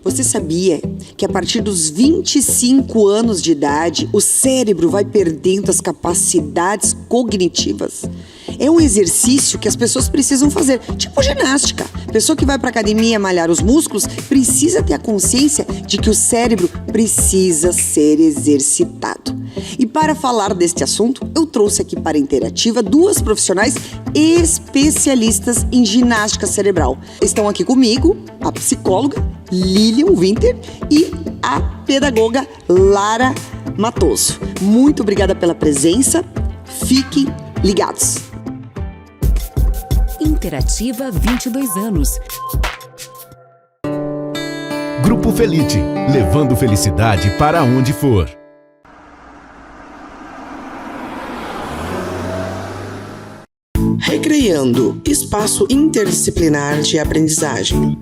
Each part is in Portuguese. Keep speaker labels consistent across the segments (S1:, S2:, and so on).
S1: Você sabia que a partir dos 25 anos de idade, o cérebro vai perdendo as capacidades cognitivas? É um exercício que as pessoas precisam fazer, tipo ginástica. A pessoa que vai para a academia malhar os músculos precisa ter a consciência de que o cérebro precisa ser exercitado. E para falar deste assunto, eu trouxe aqui para a Interativa duas profissionais especialistas em ginástica cerebral. Estão aqui comigo a psicóloga Lilian Winter e a pedagoga Lara Matoso. Muito obrigada pela presença. Fiquem ligados.
S2: Interativa 22 anos.
S3: Grupo Felite, levando felicidade para onde for.
S4: Recreando, espaço interdisciplinar de aprendizagem.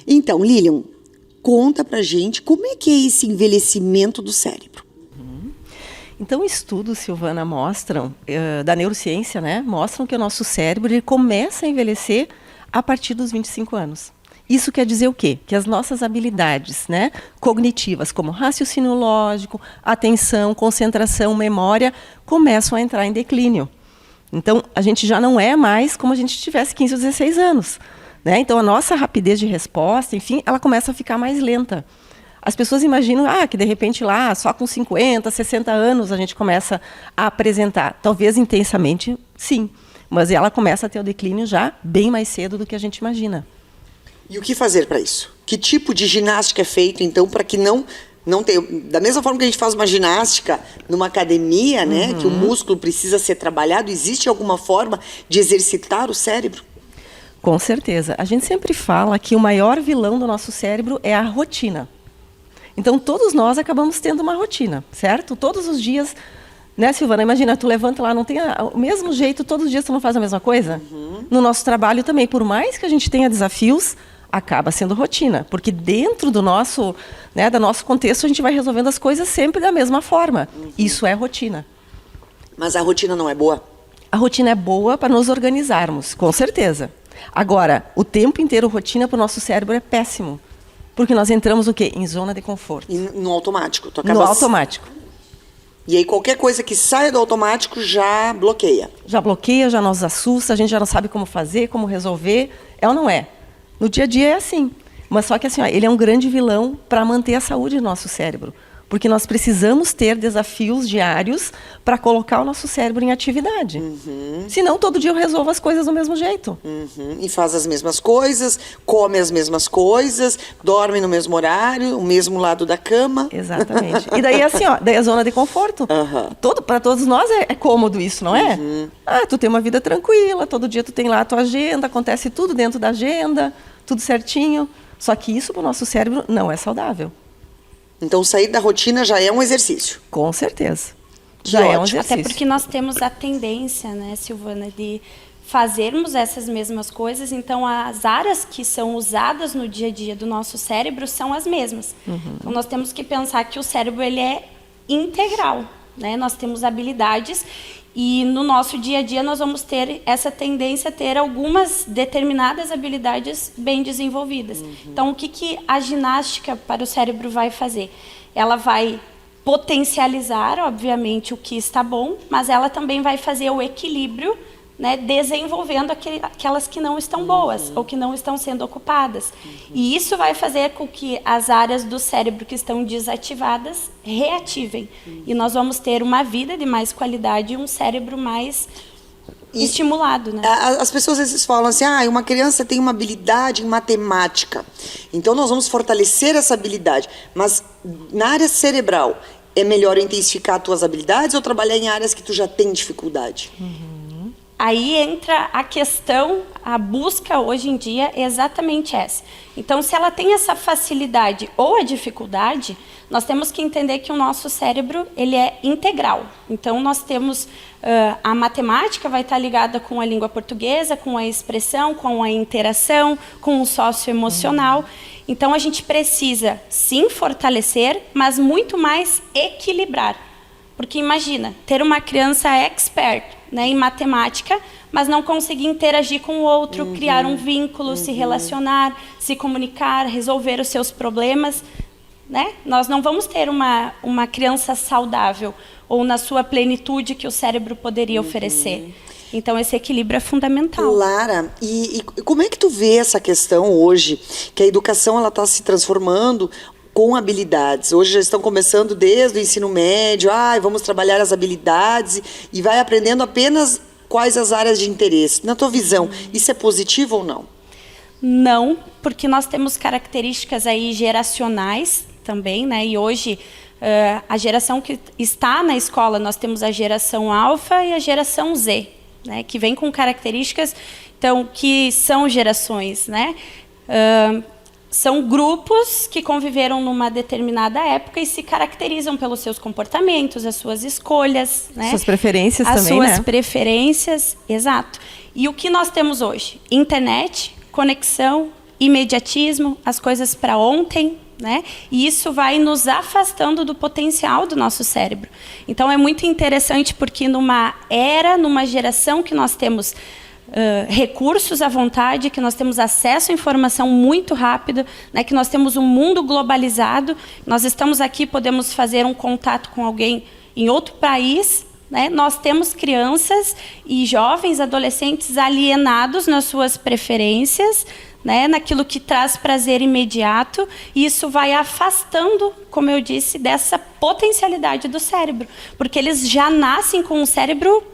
S1: Então, Lilian, conta pra gente como é que é esse envelhecimento do cérebro.
S5: Então, estudos, Silvana, mostram, da neurociência, né, mostram que o nosso cérebro ele começa a envelhecer a partir dos 25 anos. Isso quer dizer o quê? Que as nossas habilidades, né, cognitivas, como raciocínio lógico, atenção, concentração, memória, começam a entrar em declínio. Então, a gente já não é mais como a gente tivesse 15 ou 16 anos. Né? Então, a nossa rapidez de resposta, enfim, ela começa a ficar mais lenta. As pessoas imaginam que, de repente, lá, só com 50, 60 anos, a gente começa a apresentar. Talvez intensamente, sim. Mas ela começa a ter o declínio já bem mais cedo do que a gente imagina.
S1: E o que fazer para isso? Que tipo de ginástica é feito, então, para que não tenha... Da mesma forma que a gente faz uma ginástica numa academia, né, que o músculo precisa ser trabalhado, existe alguma forma de exercitar o cérebro?
S5: Com certeza. A gente sempre fala que o maior vilão do nosso cérebro é a rotina. Então, todos nós acabamos tendo uma rotina, certo? Todos os dias, né, Silvana? Imagina, tu levanta lá, não tem o mesmo jeito, todos os dias tu não faz a mesma coisa? No nosso trabalho também, por mais que a gente tenha desafios, acaba sendo rotina. Porque dentro do nosso contexto, a gente vai resolvendo as coisas sempre da mesma forma. Isso é rotina.
S1: Mas a rotina não é boa?
S5: A rotina é boa para nos organizarmos, com certeza. Agora, o tempo inteiro rotina para o nosso cérebro é péssimo. Porque nós entramos o quê? Em zona de conforto.
S1: E no automático.
S5: No automático.
S1: E aí qualquer coisa que saia do automático já bloqueia.
S5: Já bloqueia, já nos assusta, a gente já não sabe como fazer, como resolver. É ou não é? No dia a dia é assim. Mas só que assim, ele é um grande vilão para manter a saúde do nosso cérebro. Porque nós precisamos ter desafios diários para colocar o nosso cérebro em atividade. Senão, todo dia eu resolvo as coisas do mesmo jeito.
S1: E faz as mesmas coisas, come as mesmas coisas, dorme no mesmo horário, o mesmo lado da cama.
S5: Exatamente. E daí, assim, daí a zona de conforto. Para todos nós é cômodo isso, não é? Tu tem uma vida tranquila, todo dia tu tem lá a tua agenda, acontece tudo dentro da agenda, tudo certinho. Só que isso para o nosso cérebro não é saudável.
S1: Então, sair da rotina já é um exercício.
S5: Com certeza.
S1: Já é um
S5: exercício.
S6: Até porque nós temos a tendência, né, Silvana, de fazermos essas mesmas coisas. Então, as áreas que são usadas no dia a dia do nosso cérebro são as mesmas. Então, nós temos que pensar que o cérebro ele é integral. Né? Nós temos habilidades e no nosso dia a dia nós vamos ter essa tendência a ter algumas determinadas habilidades bem desenvolvidas. Então, o que a ginástica para o cérebro vai fazer? Ela vai potencializar, obviamente, o que está bom, mas ela também vai fazer o equilíbrio, né, desenvolvendo aquelas que não estão boas ou que não estão sendo ocupadas. E isso vai fazer com que as áreas do cérebro que estão desativadas reativem. E nós vamos ter uma vida de mais qualidade e um cérebro mais estimulado. Né?
S1: As pessoas às vezes falam assim, uma criança tem uma habilidade em matemática, então nós vamos fortalecer essa habilidade. Mas na área cerebral, é melhor intensificar as tuas habilidades ou trabalhar em áreas que tu já tem dificuldade?
S6: Aí entra a questão, a busca hoje em dia é exatamente essa. Então, se ela tem essa facilidade ou a dificuldade, nós temos que entender que o nosso cérebro ele é integral. Então, nós temos a matemática vai estar ligada com a língua portuguesa, com a expressão, com a interação, com o socioemocional. Então, a gente precisa, sim, fortalecer, mas muito mais equilibrar. Porque imagina, ter uma criança expert né, em matemática, mas não conseguir interagir com o outro, criar um vínculo, se relacionar, se comunicar, resolver os seus problemas, né? Nós não vamos ter uma criança saudável ou na sua plenitude que o cérebro poderia oferecer. Então, esse equilíbrio é fundamental.
S1: Lara, e como é que tu vê essa questão hoje, que a educação ela está se transformando com habilidades? Hoje já estão começando desde o ensino médio, vamos trabalhar as habilidades e vai aprendendo apenas quais as áreas de interesse. Na tua visão, isso é positivo ou não?
S6: Não, porque nós temos características aí geracionais também, né? E hoje a geração que está na escola, nós temos a geração alfa e a geração Z, né? Que vem com características, então, que são gerações, né? São grupos que conviveram numa determinada época e se caracterizam pelos seus comportamentos, as suas escolhas, né?
S5: Suas preferências
S6: as
S5: também, né?
S6: As suas preferências, exato. E o que nós temos hoje? Internet, conexão, imediatismo, as coisas para ontem, né? E isso vai nos afastando do potencial do nosso cérebro. Então, é muito interessante porque numa geração que nós temos recursos à vontade, que nós temos acesso à informação muito rápido, né? Que nós temos um mundo globalizado, nós estamos aqui, podemos fazer um contato com alguém em outro país, né? Nós temos crianças e jovens, adolescentes alienados nas suas preferências, né, naquilo que traz prazer imediato, e isso vai afastando, como eu disse, dessa potencialidade do cérebro, porque eles já nascem com o cérebro,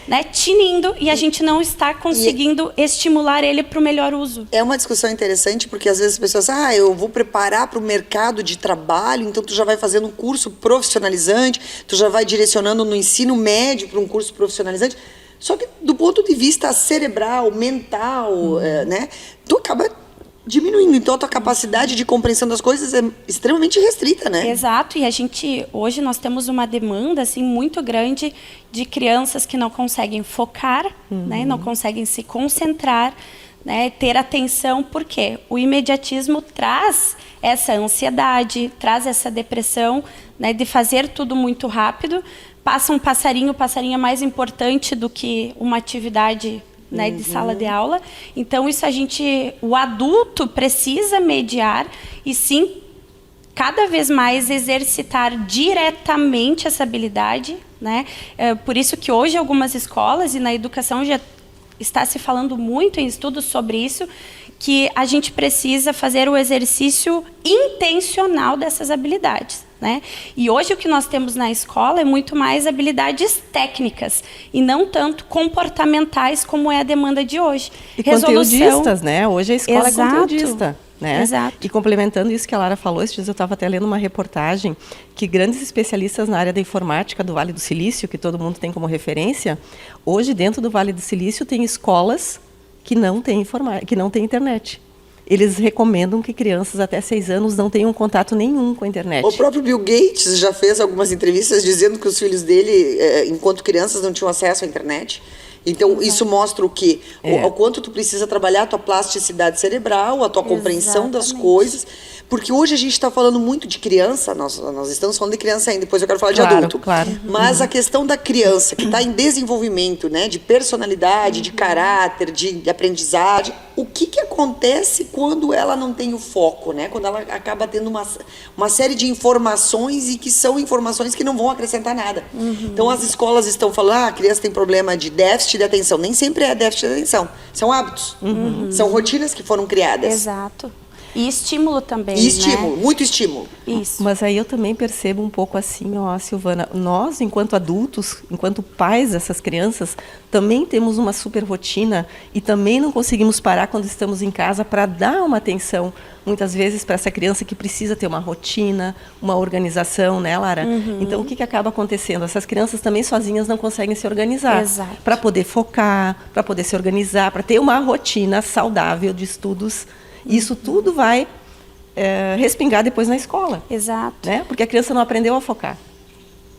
S6: né, tinindo, e a gente não está conseguindo estimular ele para o melhor uso.
S1: É uma discussão interessante, porque às vezes as pessoas eu vou preparar para o mercado de trabalho, então tu já vai fazendo um curso profissionalizante, tu já vai direcionando no ensino médio para um curso profissionalizante. Só que do ponto de vista cerebral, mental, né, tu acaba diminuindo. Então a tua capacidade de compreensão das coisas é extremamente restrita, né?
S6: Exato, e hoje nós temos uma demanda assim, muito grande de crianças que não conseguem focar, né, não conseguem se concentrar, né, ter atenção, porque o imediatismo traz essa ansiedade, traz essa depressão, né, de fazer tudo muito rápido. Passa um passarinho, o passarinho é mais importante do que uma atividade, né, de sala de aula. Então, isso o adulto precisa mediar e sim, cada vez mais exercitar diretamente essa habilidade, né? Por isso que hoje algumas escolas e na educação já está se falando muito em estudos sobre isso, que a gente precisa fazer o exercício intencional dessas habilidades, né? E hoje o que nós temos na escola é muito mais habilidades técnicas e não tanto comportamentais como é a demanda de hoje.
S5: E conteudistas, né? Hoje a escola é conteudista. Né?
S6: Exato.
S5: E complementando isso que a Lara falou, esses dias eu estava até lendo uma reportagem que grandes especialistas na área da informática do Vale do Silício, que todo mundo tem como referência, hoje dentro do Vale do Silício tem escolas que não têm internet. Eles recomendam que crianças até 6 anos não tenham contato nenhum com a internet.
S1: O próprio Bill Gates já fez algumas entrevistas dizendo que os filhos dele, enquanto crianças, não tinham acesso à internet. Então, isso mostra o quê? O quanto tu precisa trabalhar a tua plasticidade cerebral, a tua compreensão das coisas. Porque hoje a gente está falando muito de criança, nós estamos falando de criança ainda, depois eu quero falar de adulto.
S5: Claro.
S1: Mas a questão da criança, que está em desenvolvimento, né, de personalidade, de caráter, de aprendizagem, o que acontece quando ela não tem o foco, né? Quando ela acaba tendo uma série de informações e que são informações que não vão acrescentar nada. Então, as escolas estão falando, a criança tem problema de déficit de atenção. Nem sempre é déficit de atenção. São hábitos. São rotinas que foram criadas.
S6: Exato. E estímulo também,
S1: E estímulo,
S6: né?
S1: muito estímulo.
S6: Isso.
S5: Mas aí eu também percebo um pouco assim, Silvana, nós, enquanto adultos, enquanto pais dessas crianças, também temos uma super rotina e também não conseguimos parar quando estamos em casa para dar uma atenção, muitas vezes, para essa criança que precisa ter uma rotina, uma organização, né, Lara? Então, o que acaba acontecendo? Essas crianças também sozinhas não conseguem se organizar. Para poder focar, para poder se organizar, para ter uma rotina saudável de estudos. Isso tudo vai respingar depois na escola.
S6: Exato.
S5: Né? Porque a criança não aprendeu a focar.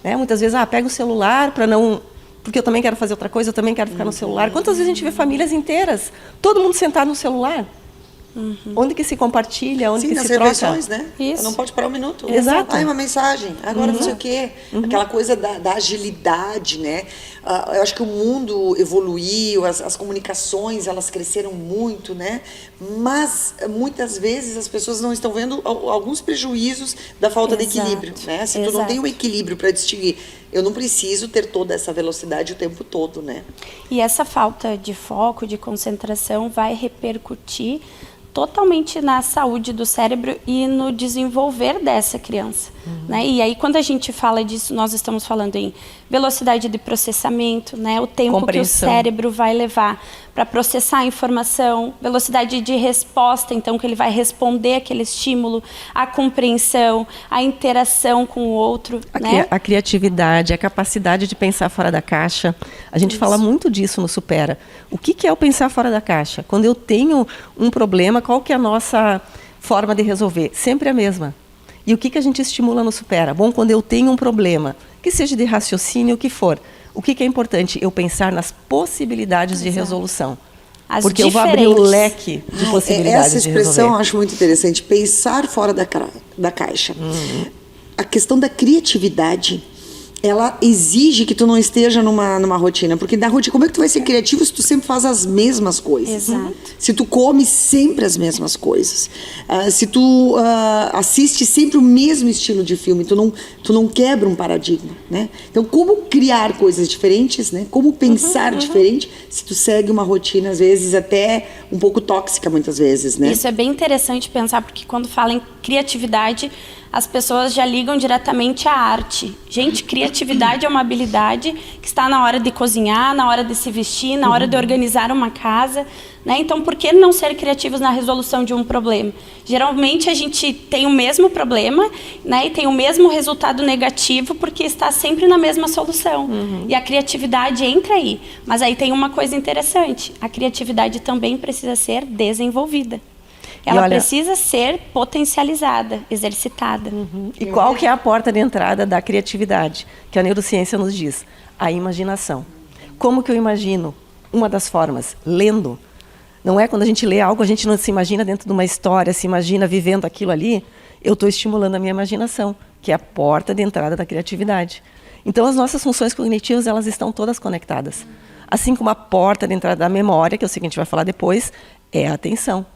S5: Né? Muitas vezes, pega o celular para não... Porque eu também quero fazer outra coisa, eu também quero ficar no celular. Quantas vezes a gente vê famílias inteiras, todo mundo sentado no celular? Onde que se compartilha, onde
S1: Sim,
S5: que
S1: nas
S5: se troca.
S1: refeições, né?
S6: Isso.
S1: Não pode parar um minuto.
S5: Exato.
S1: Uma mensagem, agora não sei o quê. Aquela coisa da agilidade, né? Eu acho que o mundo evoluiu, as comunicações, elas cresceram muito, né? Mas, muitas vezes, as pessoas não estão vendo alguns prejuízos da falta de equilíbrio, né? Se tu não tem o equilíbrio para distinguir, eu não preciso ter toda essa velocidade o tempo todo, né?
S6: E essa falta de foco, de concentração, vai repercutir totalmente na saúde do cérebro e no desenvolver dessa criança, né? E aí, quando a gente fala disso, nós estamos falando em velocidade de processamento, né? O tempo que o cérebro vai levar para processar a informação, velocidade de resposta, então, que ele vai responder aquele estímulo, a compreensão, a interação com o outro, né?
S5: A criatividade, a capacidade de pensar fora da caixa. A gente fala muito disso no Supera. O que é o pensar fora da caixa? Quando eu tenho um problema, qual que é a nossa forma de resolver? Sempre a mesma. E o que a gente estimula no Supera? Bom, quando eu tenho um problema, que seja de raciocínio, o que for, o que é importante? Eu pensar nas possibilidades de resolução. Porque eu vou abrir o leque de possibilidades
S1: essa
S5: de
S1: expressão
S5: resolver.
S1: eu acho muito interessante, pensar fora da caixa. A questão da criatividade, ela exige que tu não esteja numa rotina, porque na rotina, como é que tu vai ser criativo se tu sempre faz as mesmas coisas?
S6: Exato.
S1: Se tu come sempre as mesmas coisas, se tu assiste sempre o mesmo estilo de filme, tu não quebra um paradigma, né? Então, como criar coisas diferentes, né? Como pensar diferente se tu segue uma rotina, às vezes, até um pouco tóxica, muitas vezes, né?
S6: Isso é bem interessante pensar, porque quando fala em criatividade, as pessoas já ligam diretamente à arte. Gente, criatividade é uma habilidade que está na hora de cozinhar, na hora de se vestir, na hora de organizar uma casa, né? Então, por que não ser criativos na resolução de um problema? Geralmente, a gente tem o mesmo problema, né? E tem o mesmo resultado negativo porque está sempre na mesma solução. E a criatividade entra aí. Mas aí tem uma coisa interessante. A criatividade também precisa ser desenvolvida. Ela precisa ser potencializada, exercitada.
S5: E qual que é a porta de entrada da criatividade? Que a neurociência nos diz. A imaginação. Como que eu imagino? Uma das formas, lendo. Não é quando a gente lê algo, a gente não se imagina dentro de uma história, se imagina vivendo aquilo ali. Eu estou estimulando a minha imaginação, que é a porta de entrada da criatividade. Então, as nossas funções cognitivas, elas estão todas conectadas. Assim como a porta de entrada da memória, que é o que a gente vai falar depois, é a atenção.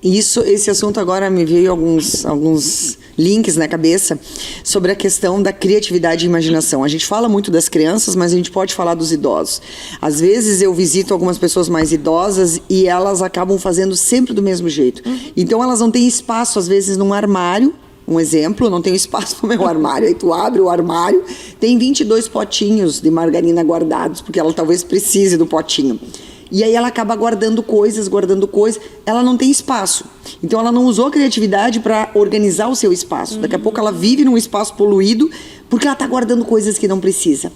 S1: Esse assunto agora me veio alguns links na cabeça sobre a questão da criatividade e imaginação. A gente fala muito das crianças, mas a gente pode falar dos idosos. Às vezes eu visito algumas pessoas mais idosas e elas acabam fazendo sempre do mesmo jeito. Então elas não têm espaço, às vezes, num armário. Um exemplo, não tenho espaço no meu armário. Aí tu abre o armário, tem 22 potinhos de margarina guardados, porque ela talvez precise do potinho. E aí ela acaba guardando coisas, ela não tem espaço. Então ela não usou a criatividade para organizar o seu espaço. Daqui a pouco ela vive num espaço poluído porque ela está guardando coisas que não precisa.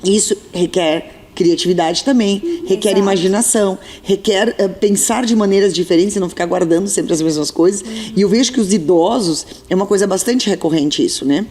S1: Isso requer criatividade também, requer imaginação, requer pensar de maneiras diferentes e não ficar guardando sempre as mesmas coisas. E eu vejo que os idosos, é uma coisa bastante recorrente isso, né?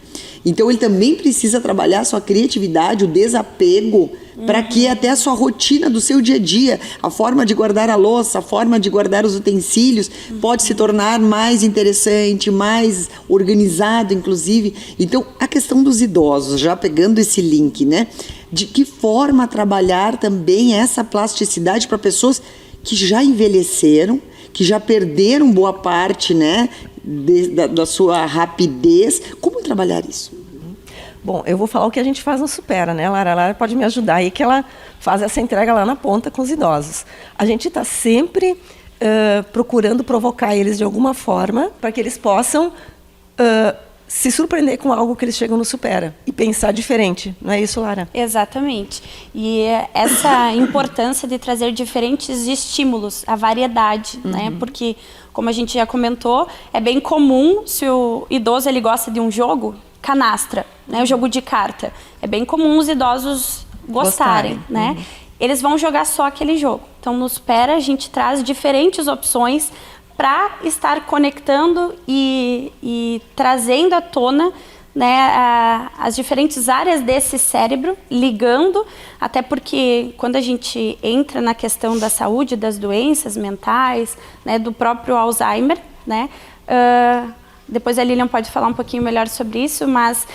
S1: Então ele também precisa trabalhar a sua criatividade, o desapego, para que até a sua rotina do seu dia a dia, a forma de guardar a louça, a forma de guardar os utensílios, pode se tornar mais interessante, mais organizado, inclusive. Então, a questão dos idosos, já pegando esse link, né? De que forma trabalhar também essa plasticidade para pessoas que já envelheceram, que já perderam boa parte, né, da sua rapidez. Como trabalhar isso?
S5: Bom, eu vou falar o que a gente faz no Supera, né, Lara? A Lara pode me ajudar aí, que ela faz essa entrega lá na ponta com os idosos. A gente está sempre procurando provocar eles de alguma forma para que eles possam se surpreender com algo que eles chegam no Supera e pensar diferente. Não é isso, Lara?
S6: Exatamente. E essa importância de trazer diferentes estímulos, a variedade, né? Porque, como a gente já comentou, é bem comum, se o idoso ele gosta de um jogo, canastra, né? O jogo de carta. É bem comum os idosos gostarem, né? Eles vão jogar só aquele jogo. Então, no Supera, a gente traz diferentes opções para estar conectando e trazendo à tona né, as diferentes áreas desse cérebro, ligando, até porque quando a gente entra na questão da saúde, das doenças mentais, né, do próprio Alzheimer, né, depois a Lilian pode falar um pouquinho melhor sobre isso, mas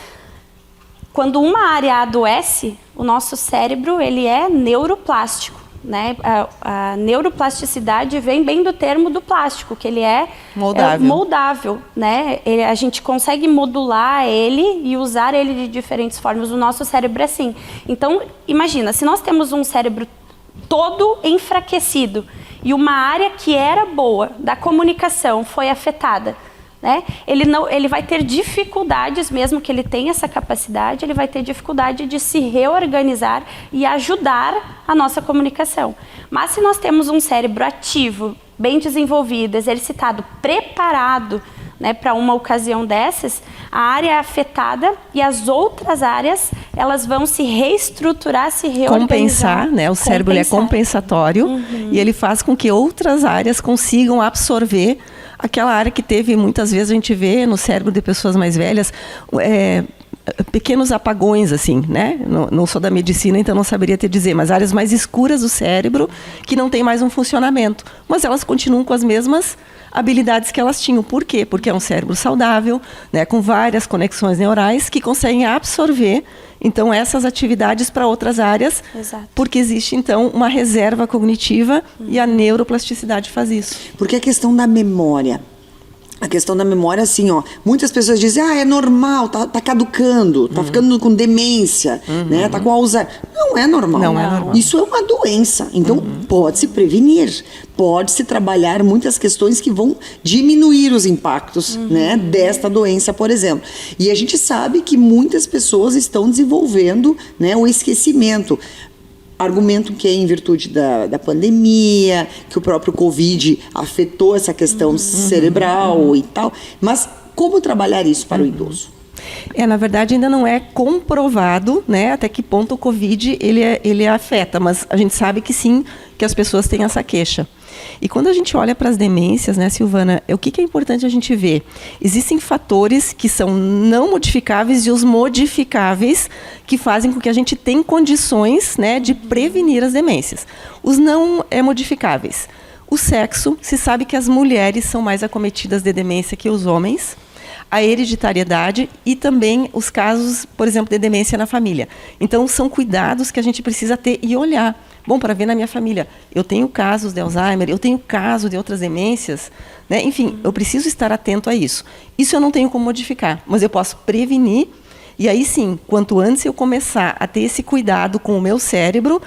S6: quando uma área adoece, o nosso cérebro ele é neuroplástico. Né? A neuroplasticidade vem bem do termo do plástico, que ele é moldável, né? A gente consegue modular ele e usar ele de diferentes formas. O nosso cérebro é assim. Então, imagina, se nós temos um cérebro todo enfraquecido e uma área que era boa da comunicação foi afetada, né? Ele vai ter dificuldades, mesmo que ele tenha essa capacidade, ele vai ter dificuldade de se reorganizar e ajudar a nossa comunicação. Mas se nós temos um cérebro ativo, bem desenvolvido, exercitado, preparado, né, para uma ocasião dessas, a área afetada e as outras áreas, elas vão se reestruturar, se reorganizar.
S5: Compensar, né? O cérebro ele é compensatório e ele faz com que outras áreas consigam absorver aquela área que teve, muitas vezes a gente vê no cérebro de pessoas mais velhas, pequenos apagões, assim, né? Não sou da medicina, então não saberia te dizer, mas áreas mais escuras do cérebro que não tem mais um funcionamento, mas elas continuam com as mesmas habilidades que elas tinham. Por quê? Porque é um cérebro saudável, né, com várias conexões neurais que conseguem absorver, então, essas atividades para outras áreas.
S6: Exato.
S5: Porque existe, então, uma reserva cognitiva e a neuroplasticidade faz isso.
S1: Porque a questão da memória... A questão da memória, assim, ó, muitas pessoas dizem, é normal, tá caducando, tá ficando com demência, né, tá com Alzheimer. Não é normal.
S5: Não é normal.
S1: Isso é uma doença. Então, pode-se prevenir, pode-se trabalhar muitas questões que vão diminuir os impactos, né, desta doença, por exemplo. E a gente sabe que muitas pessoas estão desenvolvendo, né, o esquecimento. Argumentam que é em virtude da pandemia, que o próprio Covid afetou essa questão cerebral e tal. Mas como trabalhar isso para o idoso?
S5: Na verdade, ainda não é comprovado, né, até que ponto o Covid ele afeta, mas a gente sabe que sim, que as pessoas têm essa queixa. E quando a gente olha para as demências, né, Silvana, o que é importante a gente ver? Existem fatores que são não modificáveis e os modificáveis que fazem com que a gente tenha condições, né, de prevenir as demências. Os não modificáveis. O sexo, se sabe que as mulheres são mais acometidas de demência que os homens. A hereditariedade e também os casos, por exemplo, de demência na família. Então, são cuidados que a gente precisa ter e olhar. Bom, para ver na minha família, eu tenho casos de Alzheimer, eu tenho casos de outras demências, né? Enfim, eu preciso estar atento a isso. Isso eu não tenho como modificar, mas eu posso prevenir. E aí sim, quanto antes eu começar a ter esse cuidado com o meu cérebro,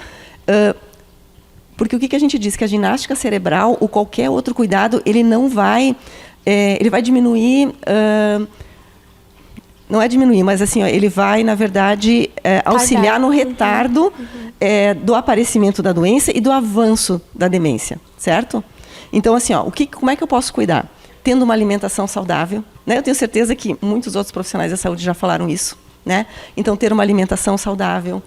S5: porque o que a gente diz? Que a ginástica cerebral ou qualquer outro cuidado, ele não vai... ele vai diminuir, não é diminuir, mas assim, ó, ele vai, na verdade, auxiliar no retardo do aparecimento da doença e do avanço da demência, certo? Então, assim, ó, como é que eu posso cuidar? Tendo uma alimentação saudável, né? Eu tenho certeza que muitos outros profissionais da saúde já falaram isso, né? Então, ter uma alimentação saudável,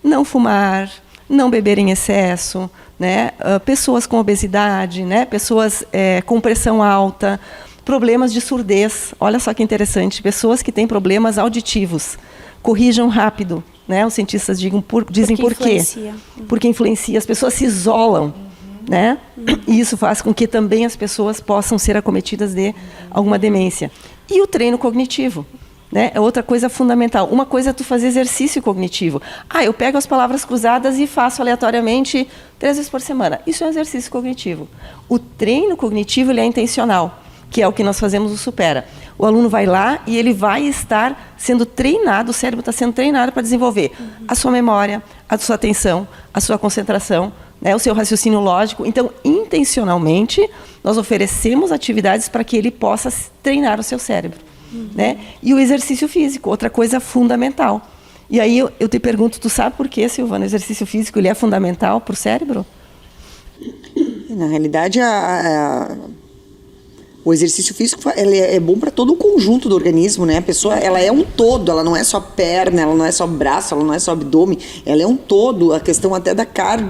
S5: não fumar, não beber em excesso, né? Pessoas com obesidade, né? Pessoas com pressão alta, problemas de surdez. Olha só que interessante, pessoas que têm problemas auditivos, corrijam rápido, né? Os cientistas dizem por quê? Porque influencia. As pessoas se isolam, né? E isso faz com que também as pessoas possam ser acometidas de alguma demência. E o treino cognitivo, né? É outra coisa fundamental. Uma coisa é tu fazer exercício cognitivo. Eu pego as palavras cruzadas e faço aleatoriamente 3 vezes por semana. Isso é um exercício cognitivo. O treino cognitivo ele é intencional, que é o que nós fazemos no Supera. O aluno vai lá e ele vai estar sendo treinado, o cérebro está sendo treinado para desenvolver a sua memória, a sua atenção, a sua concentração, né, o seu raciocínio lógico. Então, intencionalmente, nós oferecemos atividades para que ele possa treinar o seu cérebro. Né? E o exercício físico, outra coisa fundamental. E aí eu te pergunto, tu sabe por que, Silvana, o exercício físico ele é fundamental para o cérebro?
S1: Na realidade, O exercício físico ele é bom para todo o conjunto do organismo, né? A pessoa, ela é um todo, ela não é só perna, ela não é só braço, ela não é só abdômen, ela é um todo. A questão até da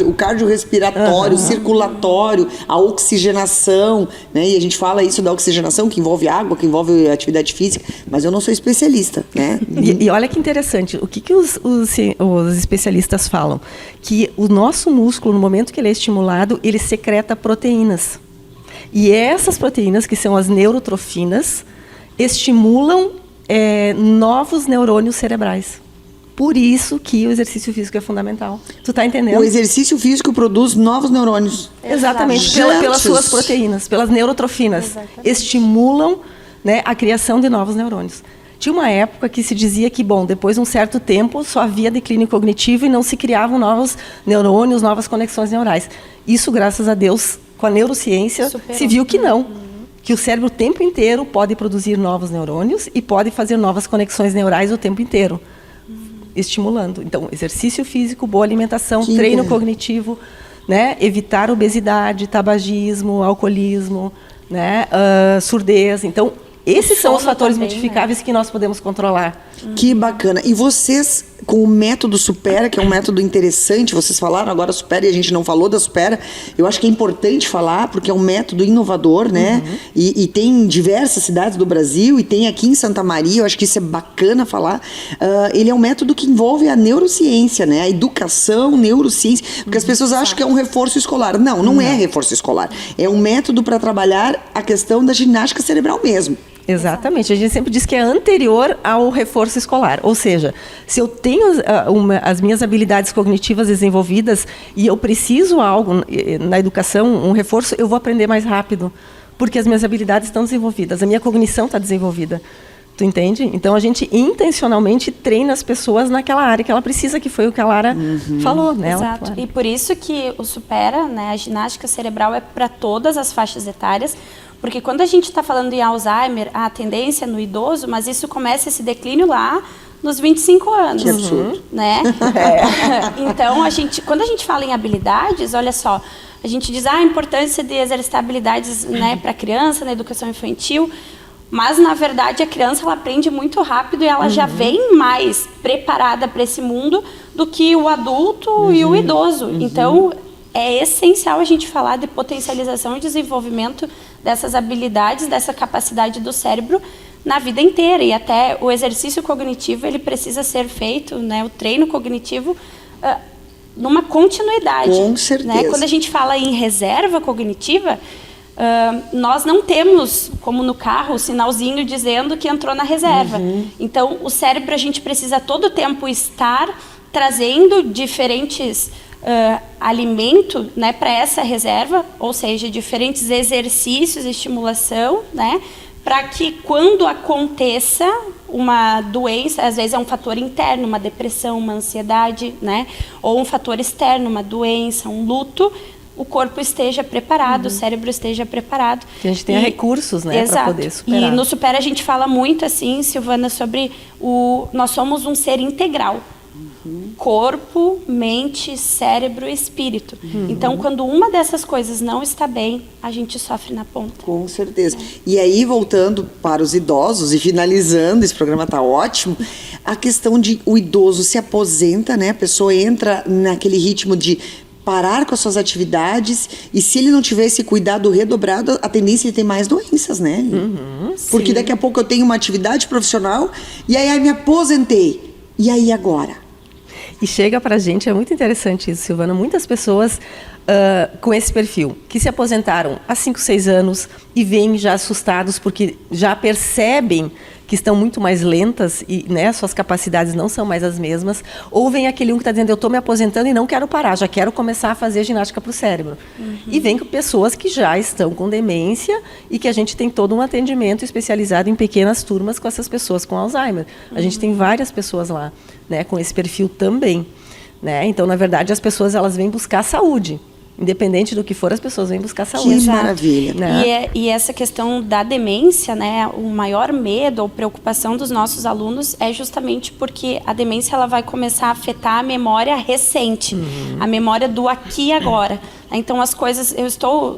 S1: o cardiorrespiratório, o circulatório, a oxigenação, né? E a gente fala isso da oxigenação, que envolve água, que envolve atividade física, mas eu não sou especialista, né?
S5: E olha que interessante, o que os especialistas falam? Que o nosso músculo, no momento que ele é estimulado, ele secreta proteínas. E essas proteínas, que são as neurotrofinas, estimulam novos neurônios cerebrais. Por isso que o exercício físico é fundamental. Tu tá entendendo?
S1: O exercício físico produz novos neurônios.
S5: Exatamente, pelas suas proteínas, pelas neurotrofinas.
S6: Exatamente.
S5: Estimulam, né, a criação de novos neurônios. Tinha uma época que se dizia que, depois de um certo tempo, só havia declínio cognitivo e não se criavam novos neurônios, novas conexões neurais. Isso, graças a Deus, com a neurociência, se viu que não. Que o cérebro o tempo inteiro pode produzir novos neurônios e pode fazer novas conexões neurais o tempo inteiro, estimulando. Então, exercício físico, boa alimentação, treino cognitivo, né? Evitar obesidade, tabagismo, alcoolismo, né? Surdez. Então, esses são os fatores
S6: também,
S5: modificáveis que nós podemos controlar.
S1: Que bacana. E vocês, com o método Supera, que é um método interessante, vocês falaram agora Supera e a gente não falou da Supera, eu acho que é importante falar, porque é um método inovador, né? E tem em diversas cidades do Brasil, e tem aqui em Santa Maria, eu acho que isso é bacana falar. Ele é um método que envolve a neurociência, né? A educação, neurociência, porque as pessoas acham que é um reforço escolar. Não, não é reforço escolar. É um método para trabalhar a questão da ginástica cerebral mesmo.
S5: Exatamente. A gente sempre diz que é anterior ao reforço escolar. Ou seja, se eu tenho as minhas habilidades cognitivas desenvolvidas e eu preciso algo na educação, um reforço, eu vou aprender mais rápido, porque as minhas habilidades estão desenvolvidas, a minha cognição está desenvolvida. Tu entende? Então, a gente intencionalmente treina as pessoas naquela área que ela precisa, que foi o que a Lara falou, né?
S6: Exato. E por isso que o Supera, né, a ginástica cerebral é para todas as faixas etárias, porque quando a gente está falando em Alzheimer, a tendência no idoso, mas isso começa esse declínio lá nos 25 anos.
S1: Que absurdo.
S6: Né? Então, quando a gente fala em habilidades, olha só, a gente diz a importância de exercitar habilidades, né, para a criança, na educação infantil, mas, na verdade, a criança ela aprende muito rápido e ela já vem mais preparada para esse mundo do que o adulto e o idoso. Então, é essencial a gente falar de potencialização e desenvolvimento dessas habilidades, dessa capacidade do cérebro na vida inteira. E até o exercício cognitivo, ele precisa ser feito, né, o treino cognitivo, numa continuidade.
S1: Com certeza.
S6: Né? Quando a gente fala em reserva cognitiva, nós não temos, como no carro, o sinalzinho dizendo que entrou na reserva. Então, o cérebro, a gente precisa todo o tempo estar trazendo diferentes alimentos, né, para essa reserva, ou seja, diferentes exercícios, estimulação, né, para que quando aconteça uma doença, às vezes é um fator interno, uma depressão, uma ansiedade, né, ou um fator externo, uma doença, um luto, o corpo esteja preparado, o cérebro esteja preparado.
S5: Que a gente tenha recursos, né, para poder superar.
S6: E no Supera a gente fala muito, assim, Silvana, sobre nós somos um ser integral. Corpo, mente, cérebro e espírito. Então, quando uma dessas coisas não está bem, a gente sofre na ponta.
S1: Com certeza. E aí, voltando para os idosos e finalizando, esse programa está ótimo, a questão de o idoso se aposenta, né? A pessoa entra naquele ritmo de parar com as suas atividades, e se ele não tiver esse cuidado redobrado, a tendência é ter mais doenças, né? Porque daqui a pouco eu tenho uma atividade profissional e aí me aposentei. E aí agora?
S5: E chega pra gente, é muito interessante isso, Silvana, muitas pessoas com esse perfil, que se aposentaram há 5, 6 anos e vêm já assustados porque já percebem que estão muito mais lentas e, né, suas capacidades não são mais as mesmas, ou vem aquele que está dizendo, eu estou me aposentando e não quero parar, já quero começar a fazer ginástica para o cérebro. E vem com pessoas que já estão com demência e que a gente tem todo um atendimento especializado em pequenas turmas com essas pessoas com Alzheimer. A gente tem várias pessoas lá, né, com esse perfil também. Né? Então, na verdade, as pessoas elas vêm buscar saúde. Independente do que for, as pessoas vêm buscar saúde.
S1: Que maravilha.
S5: Né?
S6: E essa questão da demência, né, o maior medo ou preocupação dos nossos alunos é justamente porque a demência ela vai começar a afetar a memória recente, a memória do aqui e agora. Então as coisas,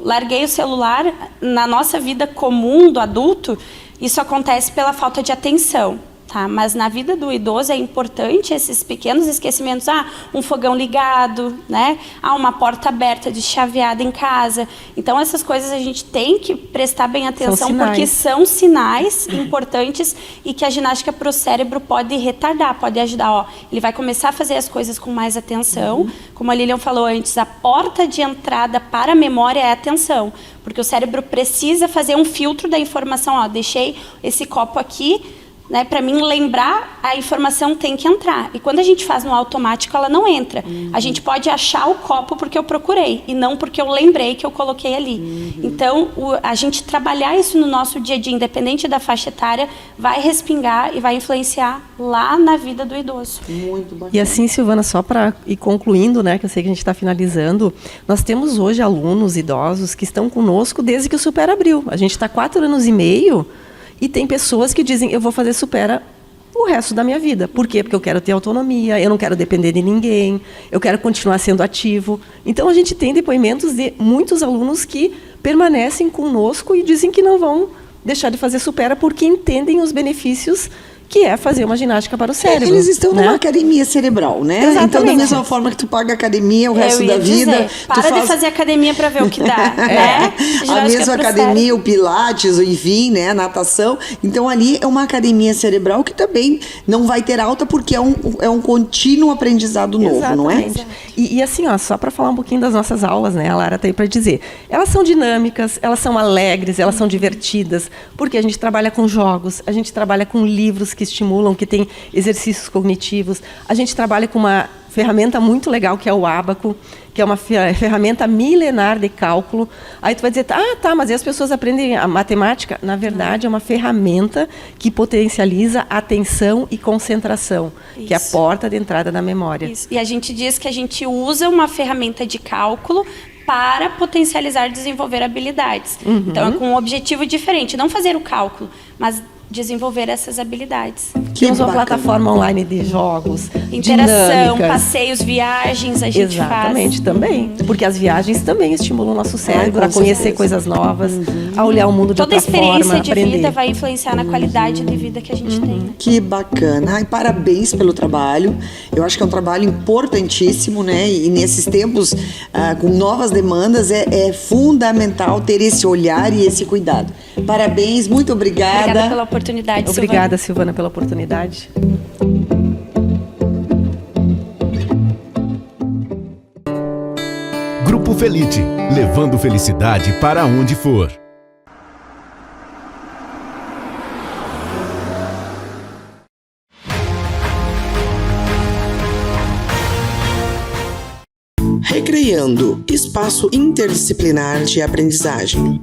S6: larguei o celular, na nossa vida comum do adulto, isso acontece pela falta de atenção. Tá, mas na vida do idoso é importante esses pequenos esquecimentos. Um fogão ligado, né? Uma porta aberta, chaveada em casa. Então, essas coisas a gente tem que prestar bem atenção, porque são sinais importantes e que a ginástica para o cérebro pode retardar, pode ajudar. Ele vai começar a fazer as coisas com mais atenção. Como a Lilian falou antes, a porta de entrada para a memória é a atenção, porque o cérebro precisa fazer um filtro da informação. Deixei esse copo aqui, né, para mim lembrar, a informação tem que entrar. E quando a gente faz no automático, ela não entra. A gente pode achar o copo porque eu procurei e não porque eu lembrei que eu coloquei ali. Então, a gente trabalhar isso no nosso dia a dia, independente da faixa etária, vai respingar e vai influenciar lá na vida do idoso.
S1: Muito bacana.
S5: E assim, Silvana, só para ir concluindo, né, que eu sei que a gente está finalizando, nós temos hoje alunos idosos que estão conosco desde que o Supera abriu. A gente está 4 anos e meio. E tem pessoas que dizem, eu vou fazer Supera o resto da minha vida. Por quê? Porque eu quero ter autonomia, eu não quero depender de ninguém, eu quero continuar sendo ativo. Então, a gente tem depoimentos de muitos alunos que permanecem conosco e dizem que não vão deixar de fazer Supera porque entendem os benefícios que é fazer uma ginástica para o cérebro.
S1: Eles estão
S5: né?
S1: numa academia cerebral, né?
S5: Exatamente.
S1: Então, da mesma forma que tu paga academia o resto da vida...
S6: Para de fazer academia para ver o que dá, né?
S1: A mesma academia, o pilates, enfim, né? A natação. Então, ali é uma academia cerebral que também não vai ter alta porque é um contínuo aprendizado novo,
S5: Exatamente.
S1: não é?
S5: E assim, só para falar um pouquinho das nossas aulas, né? A Lara está aí para dizer. Elas são dinâmicas, elas são alegres, elas são divertidas, porque a gente trabalha com jogos, a gente trabalha com livros que estimulam, que tem exercícios cognitivos. A gente trabalha com uma ferramenta muito legal, que é o Ábaco, que é uma ferramenta milenar de cálculo. Aí tu vai dizer, mas e as pessoas aprendem a matemática? Na verdade, é uma ferramenta que potencializa atenção e concentração, que é a porta de entrada da memória.
S6: Isso. E a gente diz que a gente usa uma ferramenta de cálculo para potencializar e desenvolver habilidades. Então, é com um objetivo diferente, não fazer o cálculo, mas desenvolver essas habilidades.
S5: Temos uma plataforma online de jogos,
S6: interação,
S5: dinâmicas.
S6: Passeios, viagens, a gente
S5: Exatamente,
S6: faz.
S5: também. Porque as viagens também estimulam o nosso cérebro a conhecer coisas novas, a olhar o mundo de
S6: Toda
S5: outra forma,
S6: experiência de
S5: aprender.
S6: vida vai influenciar na qualidade de vida que a gente tem.
S1: Que bacana. Ai, parabéns pelo trabalho. Eu acho que é um trabalho importantíssimo, né? E nesses tempos, com novas demandas, é fundamental ter esse olhar e esse cuidado. Parabéns, muito obrigada.
S6: Obrigada pela oportunidade,
S5: Obrigada, Silvana, pela oportunidade.
S3: Grupo Felite, levando felicidade para onde for.
S4: Recreando, espaço interdisciplinar de aprendizagem.